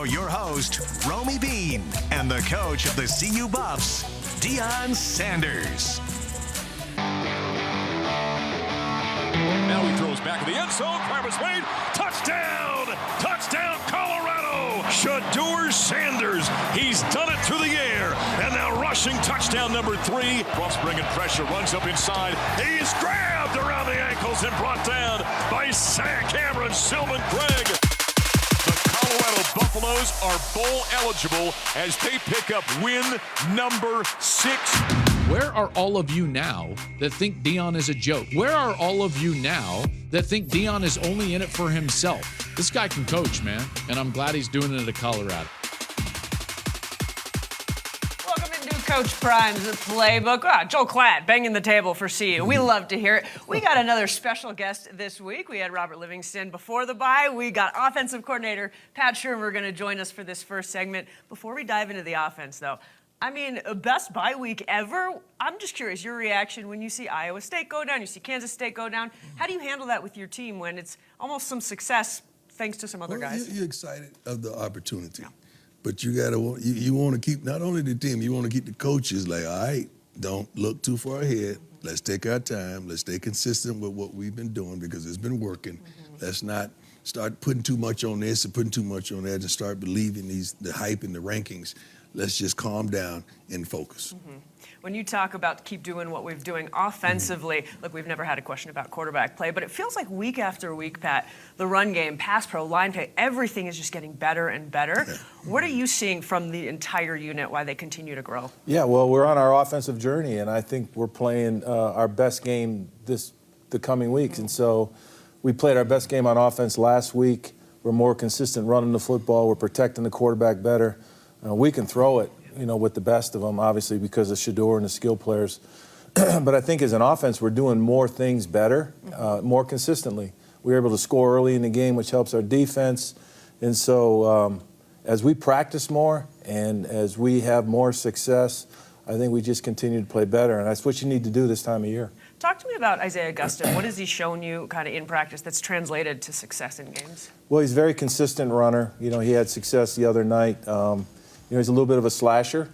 Now your host, Romy Bean, and the coach of the CU Buffs, Deion Sanders. Now he throws back in the end zone. Travis made. Touchdown! Touchdown, Colorado! Shedeur Sanders. He's done it through the air. And now rushing touchdown number 3. Buffs bringing pressure. Runs up inside. He's grabbed around the ankles and brought down by Cameron Silman Craig. The Colorado Buffaloes are bowl eligible as they pick up win number 6. Where are all of you now that think Deion is a joke? Where are all of you now that think Deion is only in it for himself? This guy can coach, man, and I'm glad he's doing it at Colorado. Welcome into Coach Prime's Playbook. Joel Klatt banging the table for CU. We love to hear it. We got another special guest this week. We had Robert Livingston before the bye. We got offensive coordinator Pat Shurmur going to join us for this first segment. Before we dive into the offense, though, I mean, best bye week ever. I'm just curious, your reaction when you see Iowa State go down, you see Kansas State go down. How do you handle that with your team when it's almost some success thanks to some other guys? You're excited of the opportunity, but you want to keep not only the team, you want to keep the coaches like, all right, don't look too far ahead. Let's take our time. Let's stay consistent with what we've been doing because it's been working. Let's not start putting too much on this and putting too much on that and start believing the hype and the rankings. Let's just calm down and focus. When you talk about keep doing what we're doing offensively, look, we've never had a question about quarterback play, but it feels like week after week, Pat, the run game, pass pro, line play, everything is just getting better and better. What are you seeing from the entire unit, why they continue to grow? Yeah, well, we're on our offensive journey, and I think we're playing our best game the coming weeks. And so we played our best game on offense last week. We're more consistent running the football. We're protecting the quarterback better. We can throw it, with the best of them, obviously, because of Shedeur and the skill players. But I think as an offense, we're doing more things better, more consistently. We're able to score early in the game, which helps our defense. And so as we practice more and as we have more success, I think we just continue to play better. And that's what you need to do this time of year. Talk to me about Isaiah Augustin. What has he shown you kind of in practice that's translated to success in games? Well, he's a very consistent runner. He had success the other night. He's a little bit of a slasher,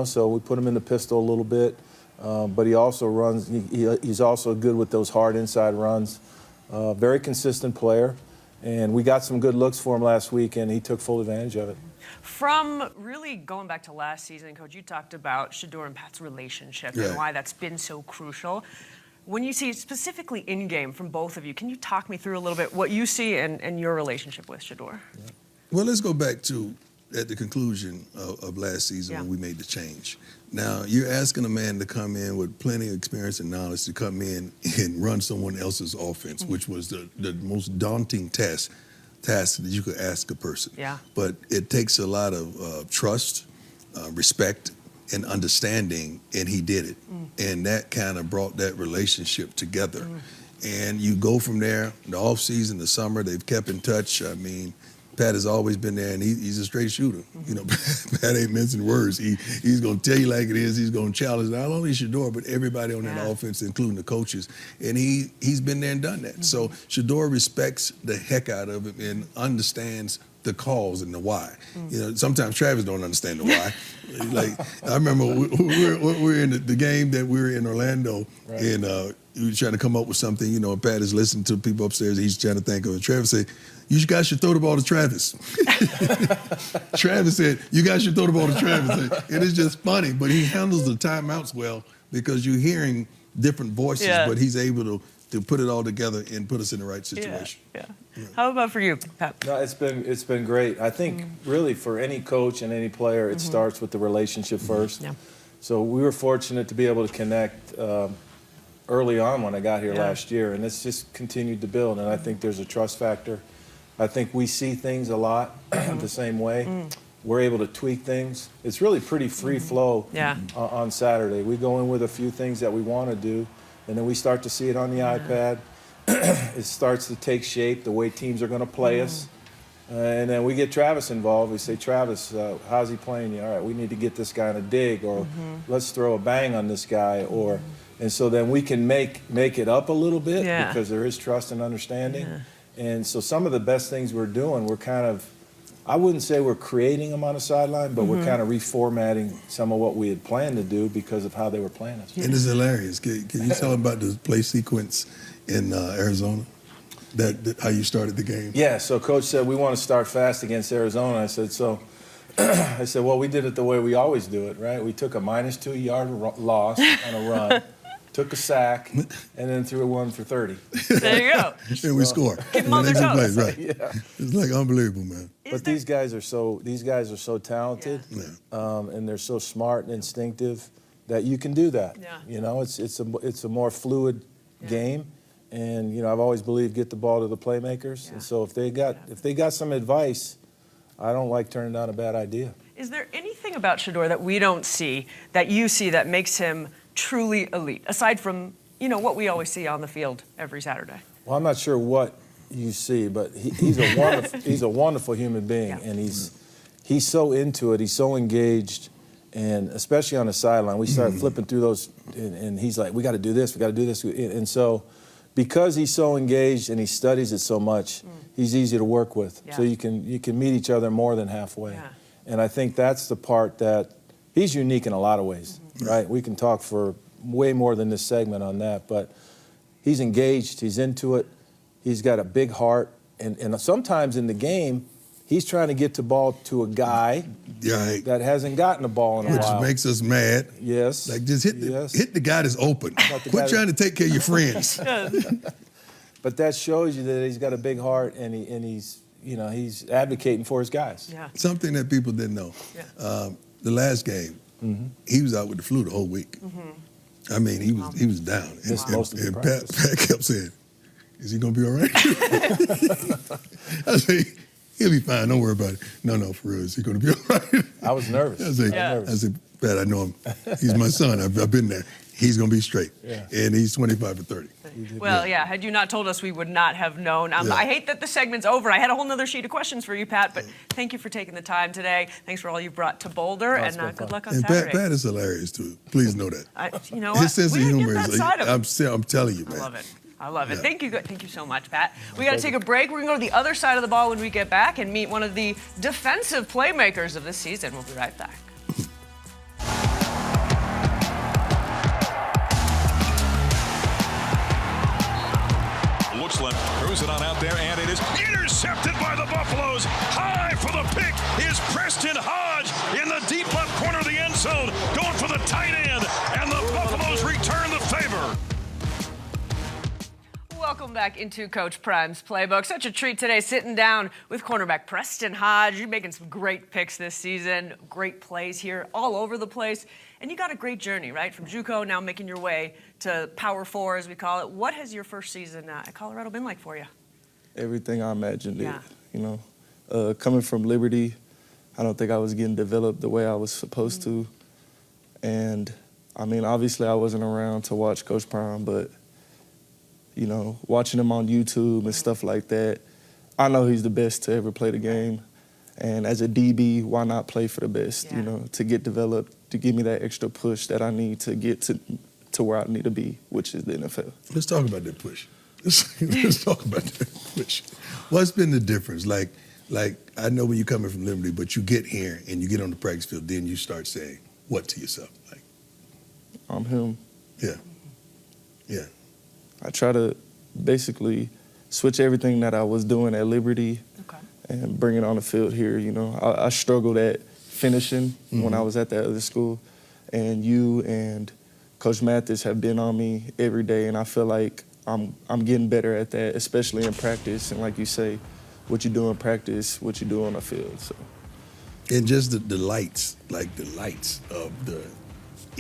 so we put him in the pistol a little bit. But he also runs, he's also good with those hard inside runs. Very consistent player. And we got some good looks for him last week, and he took full advantage of it. From really going back to last season, Coach, you talked about Shedeur and Pat's relationship and why that's been so crucial. When you see specifically in-game from both of you, can you talk me through a little bit what you see and your relationship with Shedeur? Well, let's go back to at the conclusion of last season when we made the change. Now, you're asking a man to come in with plenty of experience and knowledge to come in and run someone else's offense, which was the most daunting task that you could ask a person. But it takes a lot of trust, respect, and understanding, and he did it. And that kind of brought that relationship together. And you go from there, the offseason, the summer, they've kept in touch. I mean, Pat has always been there, and he's a straight shooter. Pat ain't mincing words. He's going to tell you like it is. He's going to challenge not only Shedeur, but everybody on that offense, including the coaches. And he's been there and done that. So Shedeur respects the heck out of him and understands the cause and the why. Sometimes Travis don't understand the why. I remember we were in the game that we were in Orlando, and we were trying to come up with something, and Pat is listening to people upstairs. He's trying to think of it. Travis said, "You guys should throw the ball to Travis." Travis said, "You guys should throw the ball to Travis." And it's just funny, but he handles the timeouts well because you're hearing different voices, but he's able to put it all together and put us in the right situation. How about for you, Pat? No, it's been great. I think really for any coach and any player, it starts with the relationship first. So we were fortunate to be able to connect early on when I got here last year, and it's just continued to build. And I think there's a trust factor. I think we see things a lot the same way. We're able to tweak things. It's really pretty free flow on Saturday. We go in with a few things that we want to do, and then we start to see it on the iPad. It starts to take shape, the way teams are going to play us. And then we get Travis involved. We say, "Travis, how's he playing you? All right, we need to get this guy in a dig, or let's throw a bang on this guy." And so then we can make it up a little bit because there is trust and understanding. And so some of the best things we're doing, we're kind of I wouldn't say we're creating them on the sideline, but we're kind of reformatting some of what we had planned to do because of how they were playing us. And it's hilarious. Can you tell them about the play sequence in Arizona? That how you started the game? Yeah, so Coach said, we want to start fast against Arizona. I said, well, we did it the way we always do it, right? We took a -2 yard loss on a run, took a sack, and then threw one for 30. There you go. And we score. Keep them on their toes. Right. Yeah. It's like unbelievable, man. But these guys are so talented, and they're so smart and instinctive that you can do that. Yeah. You know, it's a more fluid game, and you know, I've always believed get the ball to the playmakers. And so if they got some advice, I don't like turning down a bad idea. Is there anything about Shedeur that we don't see that you see that makes him truly elite, aside from what we always see on the field every Saturday? Well, I'm not sure what you see, but he's a wonderful human being, and he's so into it. He's so engaged, and especially on the sideline, we started flipping through those, and he's like, "We got to do this. We got to do this." And so, because he's so engaged and he studies it so much, he's easy to work with. Yeah. So you can meet each other more than halfway. Yeah. And I think that's the part that he's unique in a lot of ways, right? We can talk for way more than this segment on that, but he's engaged. He's into it. He's got a big heart, and sometimes in the game, he's trying to get the ball to a guy that hasn't gotten the ball in a while. Which makes us mad. Yes. Like, just hit the guy that's open. Quit trying to take care of your friends. But that shows you that he's got a big heart, and he's advocating for his guys. Yeah. Something that people didn't know. Yeah. The last game, he was out with the flu the whole week. I mean, he was down. And Pat kept saying, "Is he gonna be all right?" I say, "He'll be fine. Don't worry about it." No, for real, is he gonna be all right? I was nervous. I said, Pat, I know him. He's my son. I've been there. He's gonna be straight. Yeah. And he's 25 for 30. Well, had you not told us, we would not have known. I hate that the segment's over. I had a whole nother sheet of questions for you, Pat, but thank you for taking the time today. Thanks for all you've brought to Boulder, and good luck on Saturday. Pat is hilarious, too. Please know that. His sense of humor is, I'm I'm telling you, man. I love it. Thank you so much, Pat. We got to take a break. We're going to go to the other side of the ball when we get back and meet one of the defensive playmakers of this season. We'll be right back. Looks left, throws it on out there, and it is intercepted by the Buffaloes. High for the pick is Preston Hodge in the deep left corner of the end zone, going for the tight end, and the Buffaloes return the favor. Welcome back into Coach Prime's Playbook. Such a treat today sitting down with cornerback Preston Hodge. You're making some great picks this season, great plays here all over the place. And you got a great journey, right? From JUCO, now making your way to Power 4, as we call it. What has your first season at Colorado been like for you? Everything I imagined it. Coming from Liberty, I don't think I was getting developed the way I was supposed to. And, I mean, obviously I wasn't around to watch Coach Prime, but watching him on YouTube and stuff like that, I know he's the best to ever play the game. And as a DB, why not play for the best, to get developed, to give me that extra push that I need to get to where I need to be, which is the NFL. Let's talk about that push. Let's talk about that push. What's been the difference? Like I know when you're coming from Liberty, but you get here and you get on the practice field, then you start saying what to yourself? Like, I'm him. Yeah. I try to basically switch everything that I was doing at Liberty and bring it on the field here. I struggled at finishing when I was at that other school, and you and Coach Mathis have been on me every day, and I feel like I'm getting better at that, especially in practice. And like you say, what you do in practice, what you do on the field. So. And just the lights, like the lights of the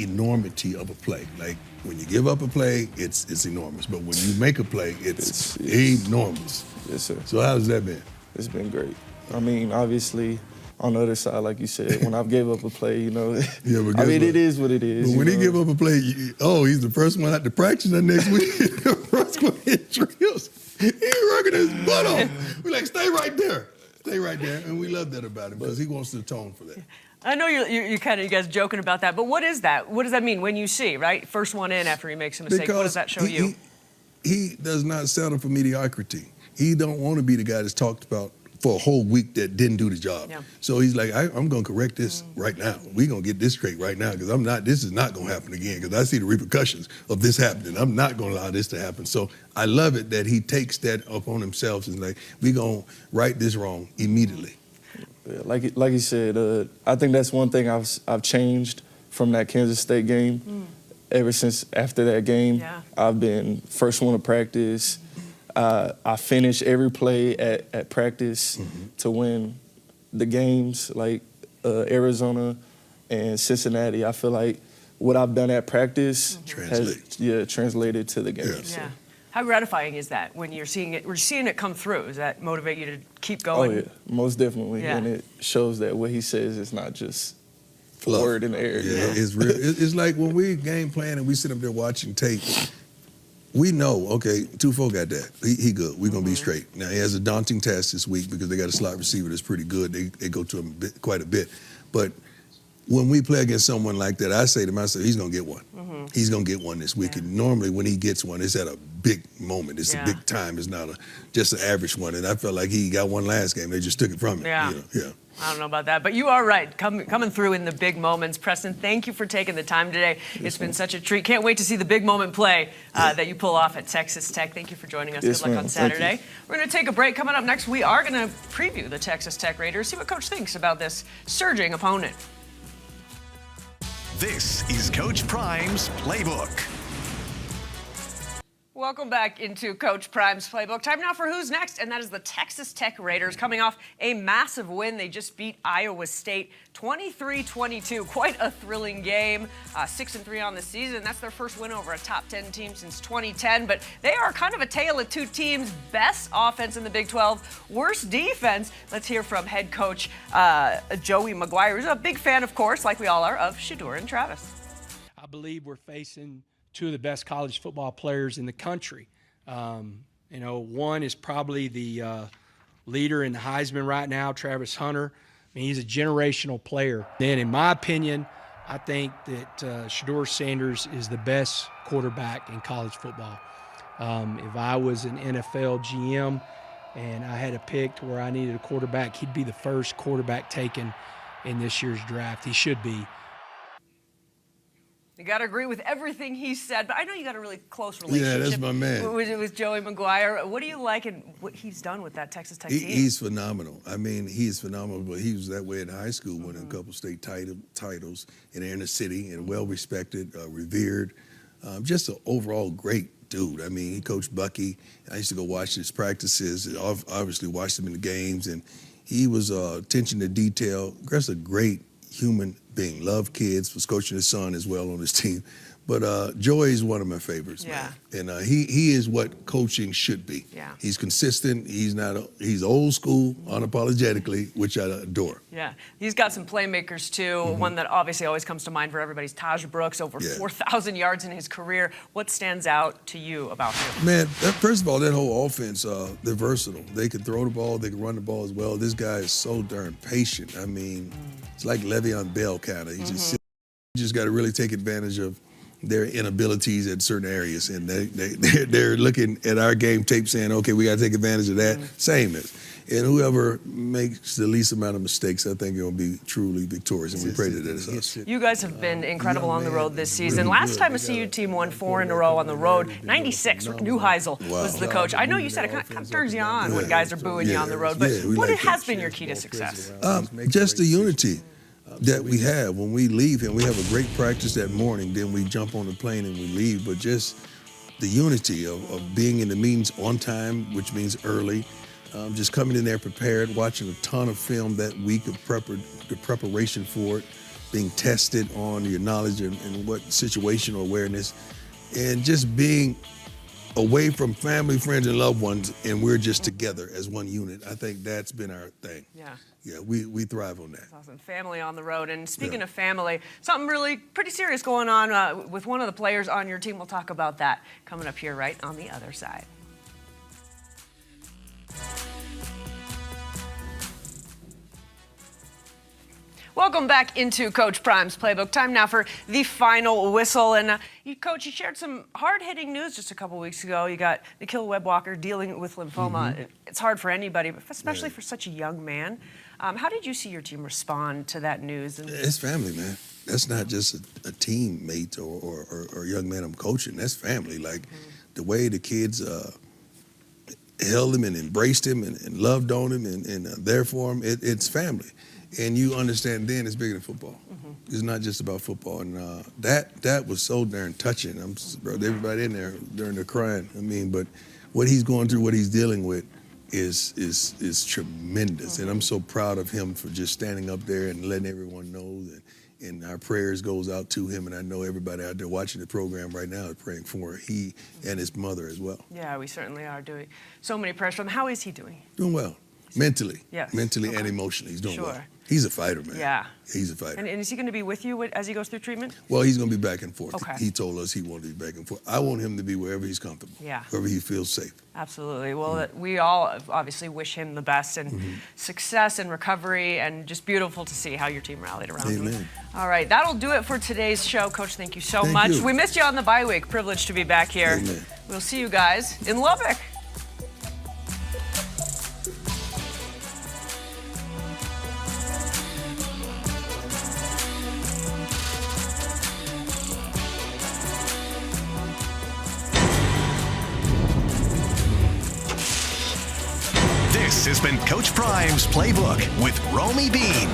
enormity of a play. Like when you give up a play, it's enormous. But when you make a play, it's enormous. Yes, sir. So how's that been? It's been great. I mean, obviously, on the other side, like you said, when I've gave up a play, Yeah, but I mean, what? it is what it is. But when he give up a play, he's the first one out to practice the next week. The first one hit drills. He's working his butt off. We're like, stay right there. And we love that about him because he wants to atone for that. I know you guys joking about that, but what is that? What does that mean when you see, right? First one in after he makes a mistake. Because what does that show you? He does not settle for mediocrity. He don't want to be the guy that's talked about for a whole week that didn't do the job. Yeah. So he's like, I'm going to correct this right now. We're going to get this straight right now because this is not going to happen again because I see the repercussions of this happening. I'm not going to allow this to happen. So I love it that he takes that upon himself and like, we're going to right this wrong immediately. Yeah, like he said, I think that's one thing I've changed from that Kansas State game. Ever since after that game, I've been first one to practice. I finish every play at practice to win the games, like Arizona and Cincinnati. I feel like what I've done at practice has translated to the game. Yeah. So. How gratifying is that when you're seeing it come through? Does that motivate you to keep going? Oh yeah, most definitely. Yeah. And it shows that what he says is not just fluff. Word in the air. Yeah, it's real. It's like when we game plan and we sit up there watching tape. We know, okay, Tufo got that. He good. We're going to be straight. Now, he has a daunting task this week because they got a slot receiver that's pretty good. They go to him quite a bit. But when we play against someone like that, I say to myself, he's going to get one. He's going to get one this week. And normally when he gets one, it's at a big moment. It's a big time. It's not just an average one. And I felt like he got one last game. They just took it from him. Yeah. I don't know about that, but you are right. Coming through in the big moments. Preston, thank you for taking the time today. It's been such a treat. Can't wait to see the big moment play that you pull off at Texas Tech. Thank you for joining us. Good luck on Saturday. We're going to take a break. Coming up next, we are going to preview the Texas Tech Raiders, see what Coach thinks about this surging opponent. This is Coach Prime's Playbook. Welcome back into Coach Prime's Playbook. Time now for Who's Next, and that is the Texas Tech Raiders coming off a massive win. They just beat Iowa State 23-22. Quite a thrilling game. 6-3 on the season. That's their first win over a top 10 team since 2010, but they are kind of a tale of two teams. Best offense in the Big 12, worst defense. Let's hear from head coach Joey McGuire, who's a big fan, of course, like we all are, of Shedeur and Travis. I believe we're facing two of the best college football players in the country. One is probably the leader in the Heisman right now, Travis Hunter. I mean, he's a generational player. Then, in my opinion, I think that Shedeur Sanders is the best quarterback in college football. If I was an NFL GM and I had a pick to where I needed a quarterback, he'd be the first quarterback taken in this year's draft. He should be. You got to agree with everything he said, but I know you got a really close relationship. Yeah, that's my man. With Joey McGuire. What do you like and what he's done with that Texas Tech team? He's phenomenal. I mean, he's phenomenal, but he was that way in high school, winning a couple state titles in the inner city and well-respected, revered. Just an overall great dude. I mean, he coached Bucky. I used to go watch his practices, obviously watched him in the games, and he was attention to detail. Just a great human being. Loved kids, was coaching his son as well on his team. But Joey is one of my favorites, man. And he is what coaching should be. Yeah. He's consistent. He's old school, unapologetically, which I adore. Yeah. He's got some playmakers, too. One that obviously always comes to mind for everybody's Taj Brooks, over 4,000 yards in his career. What stands out to you about him? Man, first of all, that whole offense, they're versatile. They can throw the ball. They can run the ball as well. This guy is so darn patient. I mean, it's like Le'Veon Bell kind of. He just got to really take advantage of their inabilities at certain areas, and they're looking at our game tape saying, okay, we got to take advantage of that. Same as. And whoever makes the least amount of mistakes, I think will be truly victorious, and we pray that it's us. You guys have been incredible on the road this season. Last time a CU team won 4 in a row on the road, 96, Rick Neuheisel was the coach. I know you said it kind of turns you on when guys are booing you on the road, but what has been your key to success? Just the unity that we have. When we leave here, we have a great practice that morning, then we jump on the plane and we leave, but just the unity of being in the meetings on time, which means early, just coming in there prepared, watching a ton of film that week of the preparation for it, being tested on your knowledge and what situational awareness, and just being away from family, friends, and loved ones, and we're just together as one unit. I think that's been our thing. Yeah, we thrive on that. That's awesome. Family on the road. And speaking of family, something really pretty serious going on with one of the players on your team. We'll talk about that coming up here right on the other side. Welcome back into Coach Prime's Playbook. Time now for the final whistle. And Coach, you shared some hard-hitting news just a couple weeks ago. You got Nikhil Webb Walker dealing with lymphoma. It's hard for anybody, but especially for such a young man. How did you see your team respond to that news? It's family, man. That's not just a teammate or a young man I'm coaching. That's family. Like the way the kids held him and embraced him and loved on him and there for him, it's family. And you understand then it's bigger than football. It's not just about football. And that was so darn touching. Everybody in there during the crying. I mean, but what he's going through, what he's dealing with is tremendous. And I'm so proud of him for just standing up there and letting everyone know that. And our prayers goes out to him, and I know everybody out there watching the program right now is praying for he and his mother as well. Yeah, we certainly are doing so many prayers for him. How is he doing? Doing well, mentally. Yes. Mentally and emotionally, he's doing well. He's a fighter, man. Yeah. He's a fighter. And is he going to be with you as he goes through treatment? Well, he's going to be back and forth. Okay. He told us he wanted to be back and forth. I want him to be wherever he's comfortable. Yeah. Wherever he feels safe. Absolutely. Well, we all obviously wish him the best and success and recovery, and just beautiful to see how your team rallied around him. All right, that'll do it for today's show. Coach, thank you so much. We missed you on the bye week. Privileged to be back here. Amen. We'll see you guys in Lubbock. This has been Coach Prime's Playbook with Romy Bean.